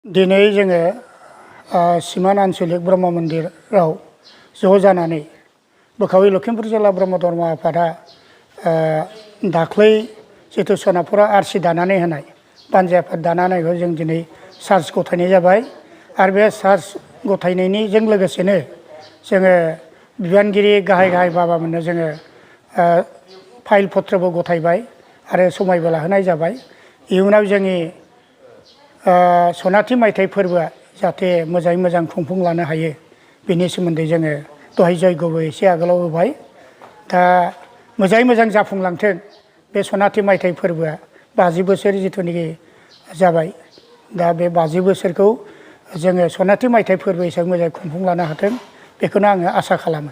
दिनै जोङो सिमान आन्चलिक ब्रह्म मन्दिराव ज' जानानै बोखावि लखिमपुर जिल्ला ब्रह्म धर्म आफादा दाख्लै जितु सोनाबफुराव आरसि दानानै होनाय बानजाय आफाद दानानै होनायखौ जों दिनै चार्ज गथायनाय जाबाय आरो बे चार्ज गथायनायनिजों लोगोसेनो जोङो बिबानगिरि गाहाय बाबामोननो जोङो फाइल पत्रबो गथायबाय आरो समायबो लाहोनाय जाबाय। इयुनाव जोंनि सनाथि मायथाइ फोरबोआ जाहाथे मोजाङै मोजां खुंफुंलांनो हायो बेनि सोमोन्दै जोङो दहाय जयग'बो एसे आगोलाव होबाय। दा मोजाङै मोजां जाफुंलांथों बे सनाथि मायथाइ फोरबोआ 50 बोसोर जिथुनिखि जाबाय। दा बे 50 बोसोरखौ जोङो सनाथि मायथाइ फोरबो हिसाबै मोजाङै खुंफुंलांनो हाथों बेखौनो आङो आसा खालामो।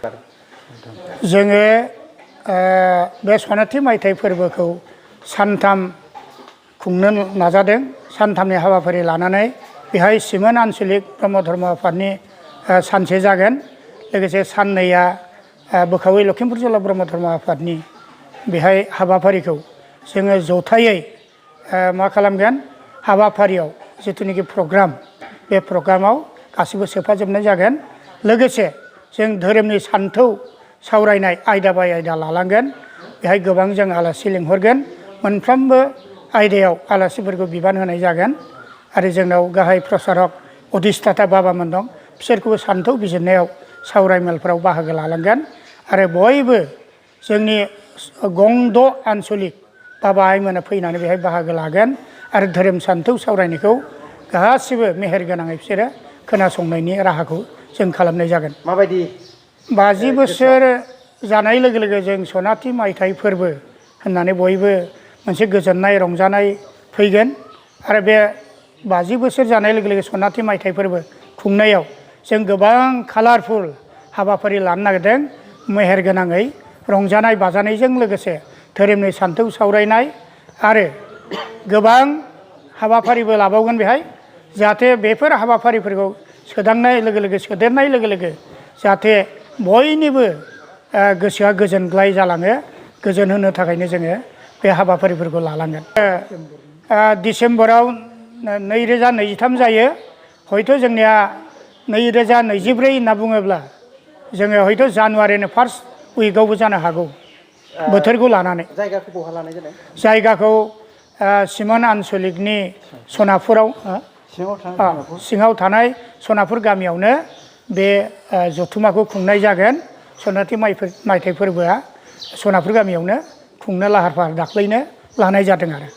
जोङो बे सनाथि मायथाइ फोरबोखौ सानथाम खुंनो नाजादों। सानथामनि हाबाफारि लानानै बेहाय सिमोन आन्चलिक ब्रह्म धर्म आफादनि सानसे जागोन, लोगोसे साननैया बोखावि लखिमपुर जिल्ला ब्रह्म धर्म आफादनि बेहाय हाबाफारिखौ जोङो जथायै मा खालामगोन, हाबाफारियाव जिथुनिखि प्रग्राम बे प्रग्रामाव गासिबो सोफाजोबनाय जागोन। लोगोसे जों धोरोमनि सान्थौ सावरायनाय आयदा बाय आयदा लालांगोन। बेहाय गोबां जों आलासि लिंहरगोन, मोनफ्रोमबो आयदायाव आलासिफोरखौ बिबान होनाय जागोन आरो जोंनाव गाहाय प्रसारक अधिष्ठाता बाबामोन दं, बिसोरखौबो सान्थौ बिजिरनायाव सावरायमेलफोराव बाहागो लालांगोन आरो बयबो जोंनि गं6 आन्चलिक बाबा आइमोना फैनानै बेहाय बाहागो लागोन आरो धोरोम सान्थौ सावरायनायखौ गासिबो मेहेर गोनाङै बिसोरो खोनासंनायनि राहाखौ जों खालामनाय जागोन। माबायदि 50 बोसोर जानाय लोगो लोगो जों सनाथि मायथाइ फोरबो होननानै बयबो मोनसे गोजोननाय रंजानाय फैगोन आरो बे 50 बोसोर जानाय लोगो लोगो सनाथि मायथाइ फोरबो खुंनायाव जों गोबां कालारफुल हाबाफारि लानो नागिरदों। मेहेर गोनाङै रंजानाय बाजानायजों लोगोसे धोरोमनि सान्थौ सावरायनाय आरो गोबां हाबाफारिबो लाबावगोन बेहाय, जाहाथे बेफोर हाबाफारिफोरखौ सोदांनाय लोगो लोगो सोदेरनाय लोगो लोगो जाहाथे बयनिबो गोसोआ गोजोनग्लाय जालाङो। गोजोन होनो थाखायनो जोङो बे हाबाफारिफोरखौ लालांगोन। डिसेम्बराव 2023 जायो, हयथ' जोंनिया 2024 होनना बुङोब्ला जोङो हयथ' जानुवारिनि फार्स्ट उइकआवबो जानो हागौ बोथोरखौ लानानै। जायगाखौ बहा लानाय जादों? जायगाखौ सिमोन आन्चलिकनि सनापुराव सिङाव थानाय सनापुर गामियावनो बे जथुम्माखौ खुंनाय जागोन। सनाथि मायथाइ फोरबोआ सनापुर गामियावनो खुंनो लाहार फाहार दाख्लैनो लानाय जादों आरो।